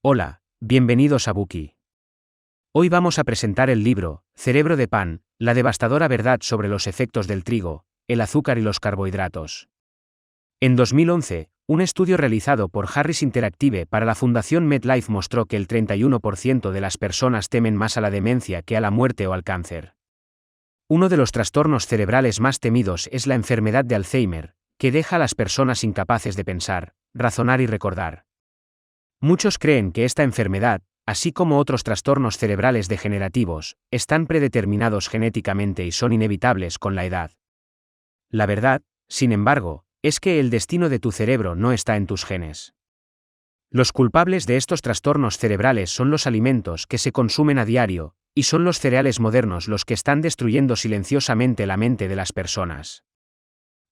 Hola, bienvenidos a Buki. Hoy vamos a presentar el libro, Cerebro de Pan, la devastadora verdad sobre los efectos del trigo, el azúcar y los carbohidratos. En 2011, un estudio realizado por Harris Interactive para la Fundación MedLife mostró que el 31% de las personas temen más a la demencia que a la muerte o al cáncer. Uno de los trastornos cerebrales más temidos es la enfermedad de Alzheimer, que deja a las personas incapaces de pensar, razonar y recordar. Muchos creen que esta enfermedad, así como otros trastornos cerebrales degenerativos, están predeterminados genéticamente y son inevitables con la edad. La verdad, sin embargo, es que el destino de tu cerebro no está en tus genes. Los culpables de estos trastornos cerebrales son los alimentos que se consumen a diario, y son los cereales modernos los que están destruyendo silenciosamente la mente de las personas.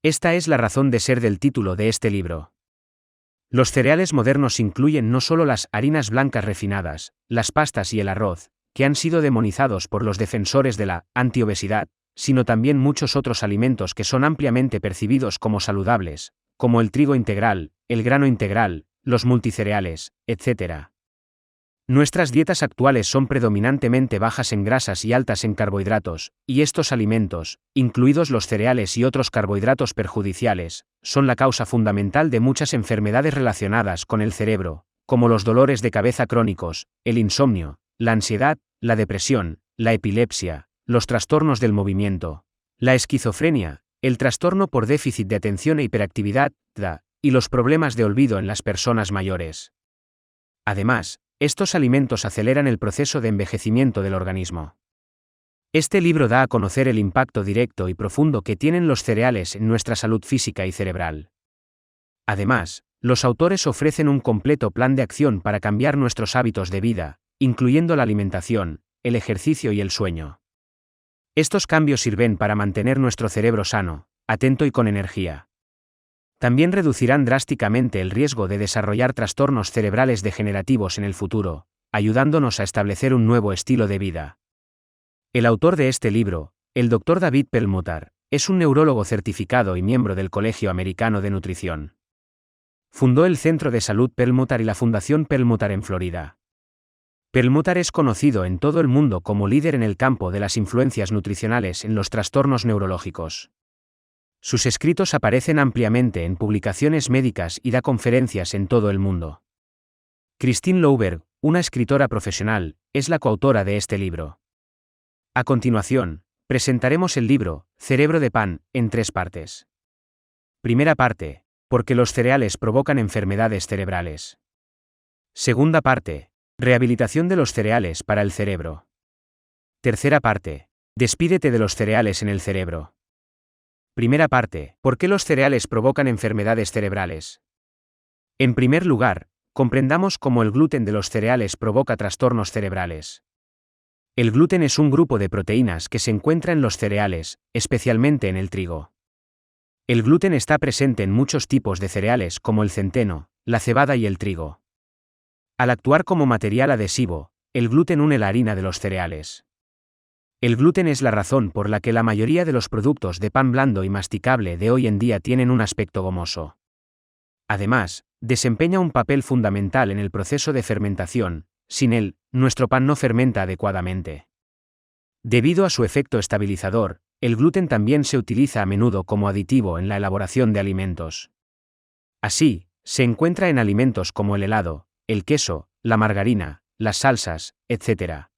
Esta es la razón de ser del título de este libro. Los cereales modernos incluyen no solo las harinas blancas refinadas, las pastas y el arroz, que han sido demonizados por los defensores de la antiobesidad, sino también muchos otros alimentos que son ampliamente percibidos como saludables, como el trigo integral, el grano integral, los multicereales, etc. Nuestras dietas actuales son predominantemente bajas en grasas y altas en carbohidratos, y estos alimentos, incluidos los cereales y otros carbohidratos perjudiciales, son la causa fundamental de muchas enfermedades relacionadas con el cerebro, como los dolores de cabeza crónicos, el insomnio, la ansiedad, la depresión, la epilepsia, los trastornos del movimiento, la esquizofrenia, el trastorno por déficit de atención e hiperactividad, TDA, y los problemas de olvido en las personas mayores. Además, estos alimentos aceleran el proceso de envejecimiento del organismo. Este libro da a conocer el impacto directo y profundo que tienen los cereales en nuestra salud física y cerebral. Además, los autores ofrecen un completo plan de acción para cambiar nuestros hábitos de vida, incluyendo la alimentación, el ejercicio y el sueño. Estos cambios sirven para mantener nuestro cerebro sano, atento y con energía. También reducirán drásticamente el riesgo de desarrollar trastornos cerebrales degenerativos en el futuro, ayudándonos a establecer un nuevo estilo de vida. El autor de este libro, el Dr. David Perlmutter, es un neurólogo certificado y miembro del Colegio Americano de Nutrición. Fundó el Centro de Salud Perlmutter y la Fundación Perlmutter en Florida. Perlmutter es conocido en todo el mundo como líder en el campo de las influencias nutricionales en los trastornos neurológicos. Sus escritos aparecen ampliamente en publicaciones médicas y da conferencias en todo el mundo. Christine Louberg, una escritora profesional, es la coautora de este libro. A continuación, presentaremos el libro, Cerebro de Pan, en 3 partes. Primera parte, ¿por qué los cereales provocan enfermedades cerebrales? Segunda parte, rehabilitación de los cereales para el cerebro. Tercera parte, despídete de los cereales en el cerebro. Primera parte, ¿por qué los cereales provocan enfermedades cerebrales? En primer lugar, comprendamos cómo el gluten de los cereales provoca trastornos cerebrales. El gluten es un grupo de proteínas que se encuentra en los cereales, especialmente en el trigo. El gluten está presente en muchos tipos de cereales como el centeno, la cebada y el trigo. Al actuar como material adhesivo, el gluten une la harina de los cereales. El gluten es la razón por la que la mayoría de los productos de pan blando y masticable de hoy en día tienen un aspecto gomoso. Además, desempeña un papel fundamental en el proceso de fermentación. Sin él, nuestro pan no fermenta adecuadamente. Debido a su efecto estabilizador, el gluten también se utiliza a menudo como aditivo en la elaboración de alimentos. Así, se encuentra en alimentos como el helado, el queso, la margarina, las salsas, etc.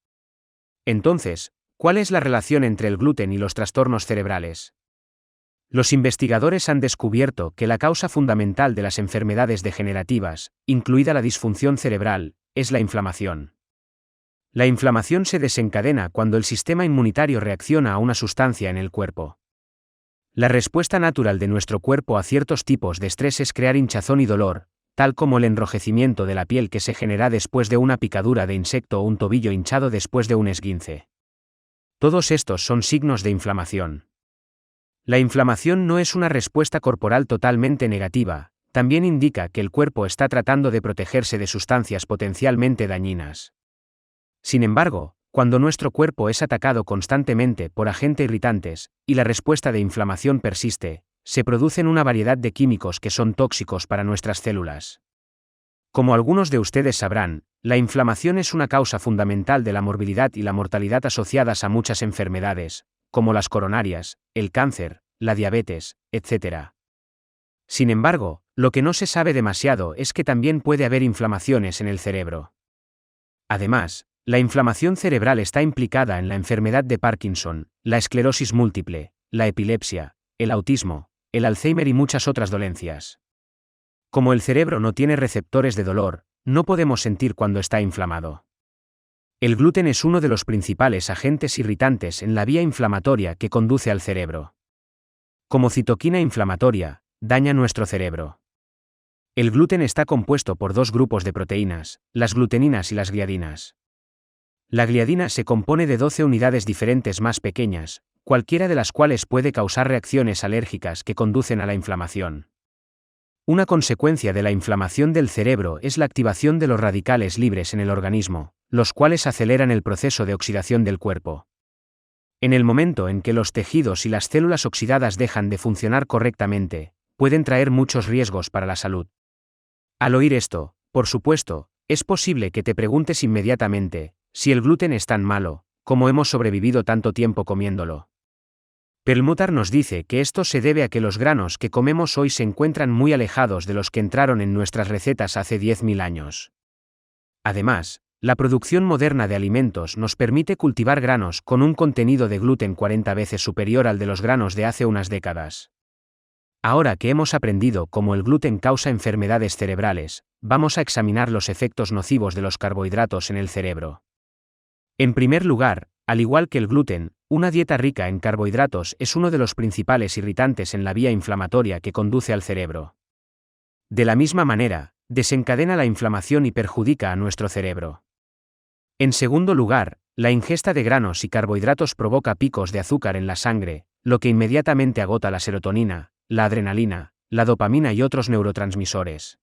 Entonces, ¿cuál es la relación entre el gluten y los trastornos cerebrales? Los investigadores han descubierto que la causa fundamental de las enfermedades degenerativas, incluida la disfunción cerebral, es la inflamación. La inflamación se desencadena cuando el sistema inmunitario reacciona a una sustancia en el cuerpo. La respuesta natural de nuestro cuerpo a ciertos tipos de estrés es crear hinchazón y dolor, tal como el enrojecimiento de la piel que se genera después de una picadura de insecto o un tobillo hinchado después de un esguince. Todos estos son signos de inflamación. La inflamación no es una respuesta corporal totalmente negativa, también indica que el cuerpo está tratando de protegerse de sustancias potencialmente dañinas. Sin embargo, cuando nuestro cuerpo es atacado constantemente por agentes irritantes, y la respuesta de inflamación persiste, se producen una variedad de químicos que son tóxicos para nuestras células. Como algunos de ustedes sabrán, la inflamación es una causa fundamental de la morbilidad y la mortalidad asociadas a muchas enfermedades, como las coronarias, el cáncer, la diabetes, etc. Sin embargo, lo que no se sabe demasiado es que también puede haber inflamaciones en el cerebro. Además, la inflamación cerebral está implicada en la enfermedad de Parkinson, la esclerosis múltiple, la epilepsia, el autismo, el Alzheimer y muchas otras dolencias. Como el cerebro no tiene receptores de dolor, no podemos sentir cuando está inflamado. El gluten es uno de los principales agentes irritantes en la vía inflamatoria que conduce al cerebro. Como citoquina inflamatoria, daña nuestro cerebro. El gluten está compuesto por dos grupos de proteínas, las gluteninas y las gliadinas. La gliadina se compone de 12 unidades diferentes más pequeñas, cualquiera de las cuales puede causar reacciones alérgicas que conducen a la inflamación. Una consecuencia de la inflamación del cerebro es la activación de los radicales libres en el organismo, los cuales aceleran el proceso de oxidación del cuerpo. En el momento en que los tejidos y las células oxidadas dejan de funcionar correctamente, pueden traer muchos riesgos para la salud. Al oír esto, por supuesto, es posible que te preguntes inmediatamente, si el gluten es tan malo, ¿cómo hemos sobrevivido tanto tiempo comiéndolo? Perlmutter nos dice que esto se debe a que los granos que comemos hoy se encuentran muy alejados de los que entraron en nuestras recetas hace 10.000 años. Además, la producción moderna de alimentos nos permite cultivar granos con un contenido de gluten 40 veces superior al de los granos de hace unas décadas. Ahora que hemos aprendido cómo el gluten causa enfermedades cerebrales, vamos a examinar los efectos nocivos de los carbohidratos en el cerebro. En primer lugar, al igual que el gluten, una dieta rica en carbohidratos es uno de los principales irritantes en la vía inflamatoria que conduce al cerebro. De la misma manera, desencadena la inflamación y perjudica a nuestro cerebro. En segundo lugar, la ingesta de granos y carbohidratos provoca picos de azúcar en la sangre, lo que inmediatamente agota la serotonina, la adrenalina, la dopamina y otros neurotransmisores.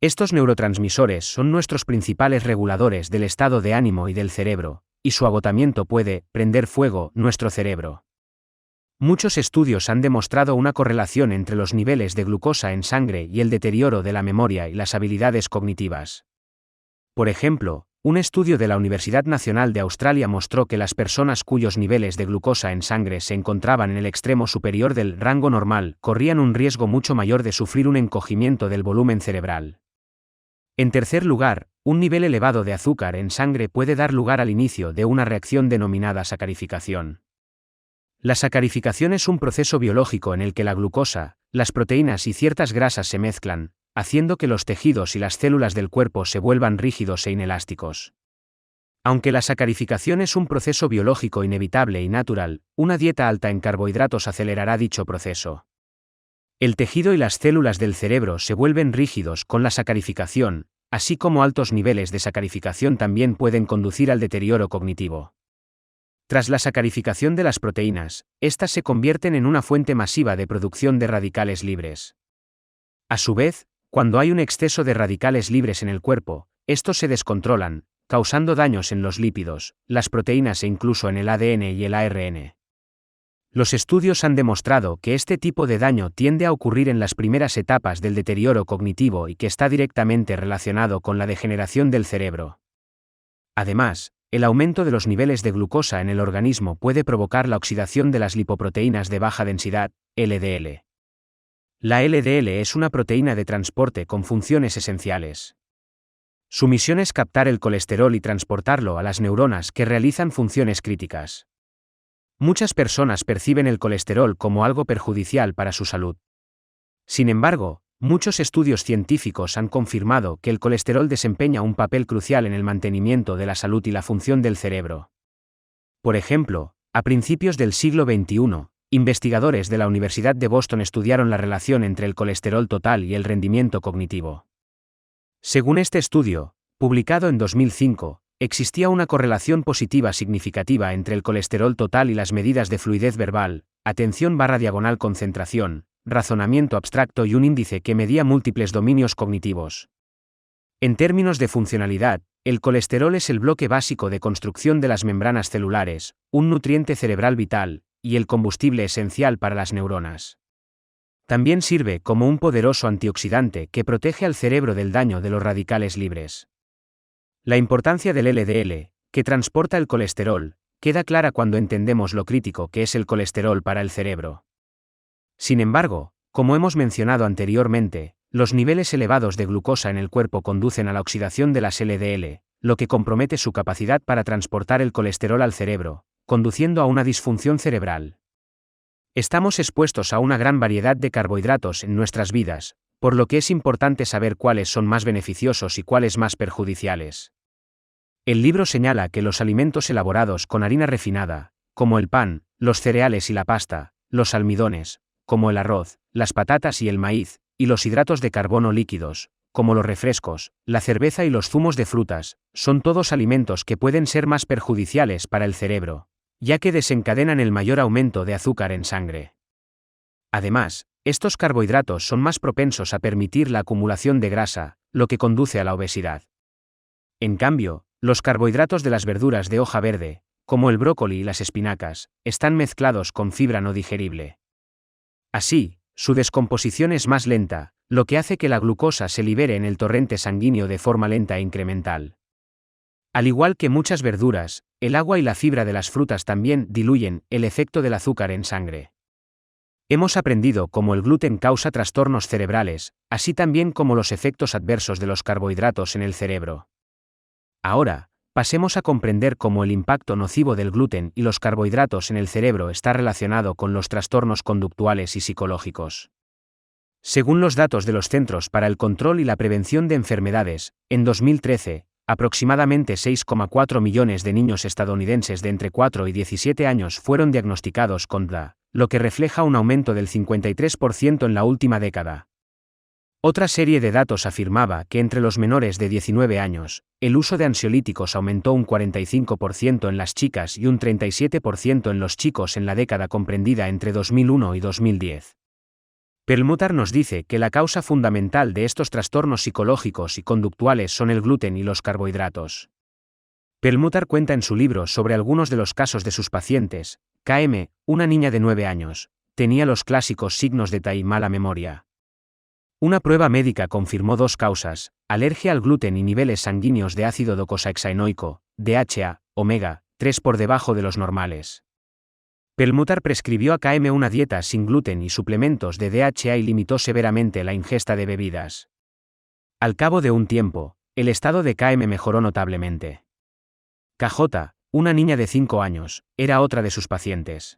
Estos neurotransmisores son nuestros principales reguladores del estado de ánimo y del cerebro, y su agotamiento puede prender fuego nuestro cerebro. Muchos estudios han demostrado una correlación entre los niveles de glucosa en sangre y el deterioro de la memoria y las habilidades cognitivas. Por ejemplo, un estudio de la Universidad Nacional de Australia mostró que las personas cuyos niveles de glucosa en sangre se encontraban en el extremo superior del rango normal corrían un riesgo mucho mayor de sufrir un encogimiento del volumen cerebral. En tercer lugar, un nivel elevado de azúcar en sangre puede dar lugar al inicio de una reacción denominada sacarificación. La sacarificación es un proceso biológico en el que la glucosa, las proteínas y ciertas grasas se mezclan, haciendo que los tejidos y las células del cuerpo se vuelvan rígidos e inelásticos. Aunque la sacarificación es un proceso biológico inevitable y natural, una dieta alta en carbohidratos acelerará dicho proceso. El tejido y las células del cerebro se vuelven rígidos con la sacarificación, así como altos niveles de sacarificación también pueden conducir al deterioro cognitivo. Tras la sacarificación de las proteínas, estas se convierten en una fuente masiva de producción de radicales libres. A su vez, cuando hay un exceso de radicales libres en el cuerpo, estos se descontrolan, causando daños en los lípidos, las proteínas e incluso en el ADN y el ARN. Los estudios han demostrado que este tipo de daño tiende a ocurrir en las primeras etapas del deterioro cognitivo y que está directamente relacionado con la degeneración del cerebro. Además, el aumento de los niveles de glucosa en el organismo puede provocar la oxidación de las lipoproteínas de baja densidad, LDL. La LDL es una proteína de transporte con funciones esenciales. Su misión es captar el colesterol y transportarlo a las neuronas que realizan funciones críticas. Muchas personas perciben el colesterol como algo perjudicial para su salud. Sin embargo, muchos estudios científicos han confirmado que el colesterol desempeña un papel crucial en el mantenimiento de la salud y la función del cerebro. Por ejemplo, a principios del siglo XXI, investigadores de la Universidad de Boston estudiaron la relación entre el colesterol total y el rendimiento cognitivo. Según este estudio, publicado en 2005, existía una correlación positiva significativa entre el colesterol total y las medidas de fluidez verbal, atención/concentración, razonamiento abstracto y un índice que medía múltiples dominios cognitivos. En términos de funcionalidad, el colesterol es el bloque básico de construcción de las membranas celulares, un nutriente cerebral vital, y el combustible esencial para las neuronas. También sirve como un poderoso antioxidante que protege al cerebro del daño de los radicales libres. La importancia del LDL, que transporta el colesterol, queda clara cuando entendemos lo crítico que es el colesterol para el cerebro. Sin embargo, como hemos mencionado anteriormente, los niveles elevados de glucosa en el cuerpo conducen a la oxidación de las LDL, lo que compromete su capacidad para transportar el colesterol al cerebro, conduciendo a una disfunción cerebral. Estamos expuestos a una gran variedad de carbohidratos en nuestras vidas, por lo que es importante saber cuáles son más beneficiosos y cuáles más perjudiciales. El libro señala que los alimentos elaborados con harina refinada, como el pan, los cereales y la pasta, los almidones, como el arroz, las patatas y el maíz, y los hidratos de carbono líquidos, como los refrescos, la cerveza y los zumos de frutas, son todos alimentos que pueden ser más perjudiciales para el cerebro, ya que desencadenan el mayor aumento de azúcar en sangre. Además, estos carbohidratos son más propensos a permitir la acumulación de grasa, lo que conduce a la obesidad. En cambio, los carbohidratos de las verduras de hoja verde, como el brócoli y las espinacas, están mezclados con fibra no digerible. Así, su descomposición es más lenta, lo que hace que la glucosa se libere en el torrente sanguíneo de forma lenta e incremental. Al igual que muchas verduras, el agua y la fibra de las frutas también diluyen el efecto del azúcar en sangre. Hemos aprendido cómo el gluten causa trastornos cerebrales, así también como los efectos adversos de los carbohidratos en el cerebro. Ahora, pasemos a comprender cómo el impacto nocivo del gluten y los carbohidratos en el cerebro está relacionado con los trastornos conductuales y psicológicos. Según los datos de los Centros para el Control y la Prevención de Enfermedades, en 2013, aproximadamente 6,4 millones de niños estadounidenses de entre 4 y 17 años fueron diagnosticados con DA, lo que refleja un aumento del 53% en la última década. Otra serie de datos afirmaba que entre los menores de 19 años, el uso de ansiolíticos aumentó un 45% en las chicas y un 37% en los chicos en la década comprendida entre 2001 y 2010. Perlmutter nos dice que la causa fundamental de estos trastornos psicológicos y conductuales son el gluten y los carbohidratos. Perlmutter cuenta en su libro sobre algunos de los casos de sus pacientes. KM, una niña de 9 años, tenía los clásicos signos de TAI y mala memoria. Una prueba médica confirmó dos causas: alergia al gluten y niveles sanguíneos de ácido docosahexaenoico, DHA, omega 3 por debajo de los normales. Perlmutter prescribió a KM una dieta sin gluten y suplementos de DHA y limitó severamente la ingesta de bebidas. Al cabo de un tiempo, el estado de KM mejoró notablemente. KJ, una niña de 5 años, era otra de sus pacientes.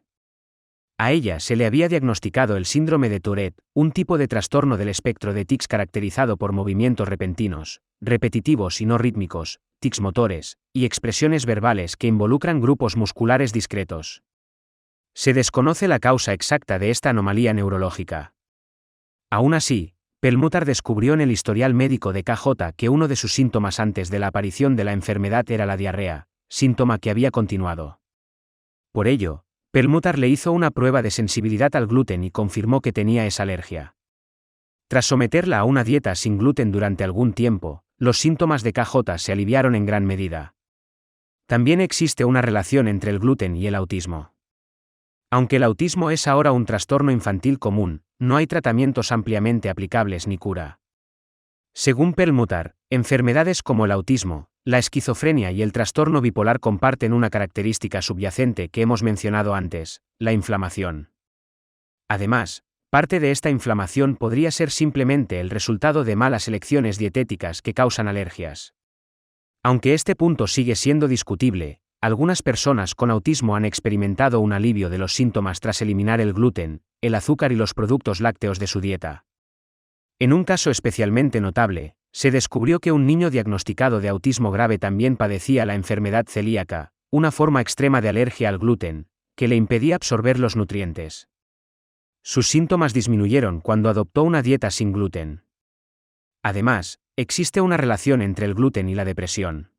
A ella se le había diagnosticado el síndrome de Tourette, un tipo de trastorno del espectro de tics caracterizado por movimientos repentinos, repetitivos y no rítmicos, tics motores, y expresiones verbales que involucran grupos musculares discretos. Se desconoce la causa exacta de esta anomalía neurológica. Aún así, Perlmutter descubrió en el historial médico de KJ que uno de sus síntomas antes de la aparición de la enfermedad era la diarrea, síntoma que había continuado. Por ello, Perlmutter le hizo una prueba de sensibilidad al gluten y confirmó que tenía esa alergia. Tras someterla a una dieta sin gluten durante algún tiempo, los síntomas de KJ se aliviaron en gran medida. También existe una relación entre el gluten y el autismo. Aunque el autismo es ahora un trastorno infantil común, no hay tratamientos ampliamente aplicables ni cura. Según Perlmutter, enfermedades como el autismo, la esquizofrenia y el trastorno bipolar comparten una característica subyacente que hemos mencionado antes: la inflamación. Además, parte de esta inflamación podría ser simplemente el resultado de malas elecciones dietéticas que causan alergias. Aunque este punto sigue siendo discutible, algunas personas con autismo han experimentado un alivio de los síntomas tras eliminar el gluten, el azúcar y los productos lácteos de su dieta. En un caso especialmente notable, se descubrió que un niño diagnosticado de autismo grave también padecía la enfermedad celíaca, una forma extrema de alergia al gluten, que le impedía absorber los nutrientes. Sus síntomas disminuyeron cuando adoptó una dieta sin gluten. Además, existe una relación entre el gluten y la depresión.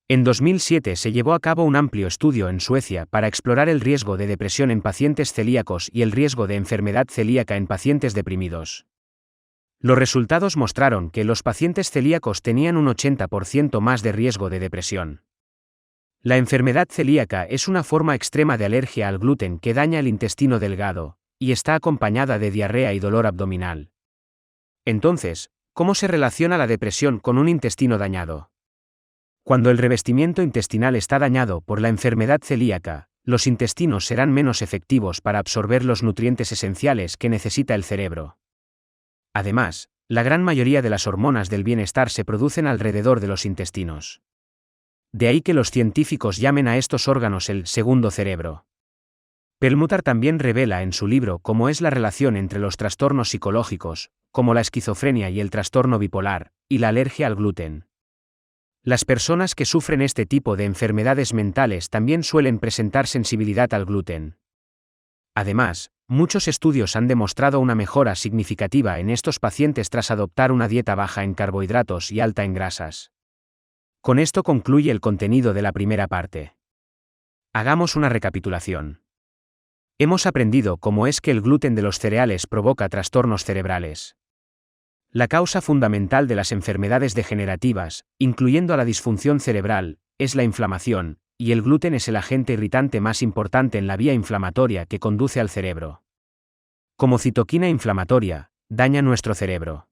En 2007 se llevó a cabo un amplio estudio en Suecia para explorar el riesgo de depresión en pacientes celíacos y el riesgo de enfermedad celíaca en pacientes deprimidos. Los resultados mostraron que los pacientes celíacos tenían un 80% más de riesgo de depresión. La enfermedad celíaca es una forma extrema de alergia al gluten que daña el intestino delgado, y está acompañada de diarrea y dolor abdominal. Entonces, ¿cómo se relaciona la depresión con un intestino dañado? Cuando el revestimiento intestinal está dañado por la enfermedad celíaca, los intestinos serán menos efectivos para absorber los nutrientes esenciales que necesita el cerebro. Además, la gran mayoría de las hormonas del bienestar se producen alrededor de los intestinos. De ahí que los científicos llamen a estos órganos el segundo cerebro. Perlmutter también revela en su libro cómo es la relación entre los trastornos psicológicos, como la esquizofrenia y el trastorno bipolar, y la alergia al gluten. Las personas que sufren este tipo de enfermedades mentales también suelen presentar sensibilidad al gluten. Además, muchos estudios han demostrado una mejora significativa en estos pacientes tras adoptar una dieta baja en carbohidratos y alta en grasas. Con esto concluye el contenido de la primera parte. Hagamos una recapitulación. Hemos aprendido cómo es que el gluten de los cereales provoca trastornos cerebrales. La causa fundamental de las enfermedades degenerativas, incluyendo a la disfunción cerebral, es la inflamación, y el gluten es el agente irritante más importante en la vía inflamatoria que conduce al cerebro. Como citoquina inflamatoria, daña nuestro cerebro.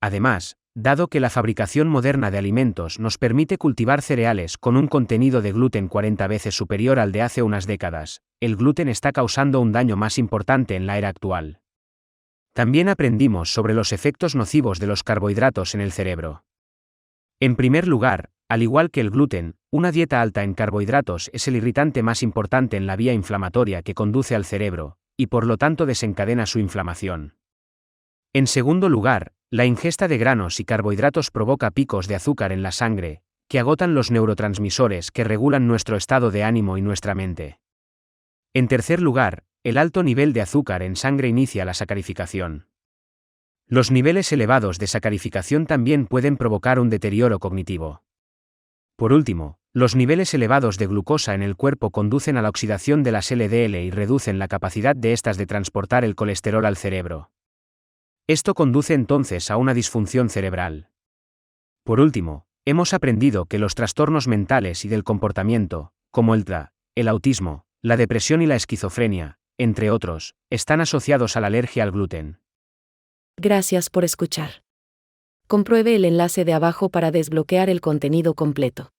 Además, dado que la fabricación moderna de alimentos nos permite cultivar cereales con un contenido de gluten 40 veces superior al de hace unas décadas, el gluten está causando un daño más importante en la era actual. También aprendimos sobre los efectos nocivos de los carbohidratos en el cerebro. En primer lugar, al igual que el gluten, una dieta alta en carbohidratos es el irritante más importante en la vía inflamatoria que conduce al cerebro, y por lo tanto desencadena su inflamación. En segundo lugar, la ingesta de granos y carbohidratos provoca picos de azúcar en la sangre, que agotan los neurotransmisores que regulan nuestro estado de ánimo y nuestra mente. En tercer lugar, el alto nivel de azúcar en sangre inicia la sacarificación. Los niveles elevados de sacarificación también pueden provocar un deterioro cognitivo. Por último, los niveles elevados de glucosa en el cuerpo conducen a la oxidación de las LDL y reducen la capacidad de estas de transportar el colesterol al cerebro. Esto conduce entonces a una disfunción cerebral. Por último, hemos aprendido que los trastornos mentales y del comportamiento, como el TDA, el autismo, la depresión y la esquizofrenia, entre otros, están asociados a la alergia al gluten. Gracias por escuchar. Compruebe el enlace de abajo para desbloquear el contenido completo.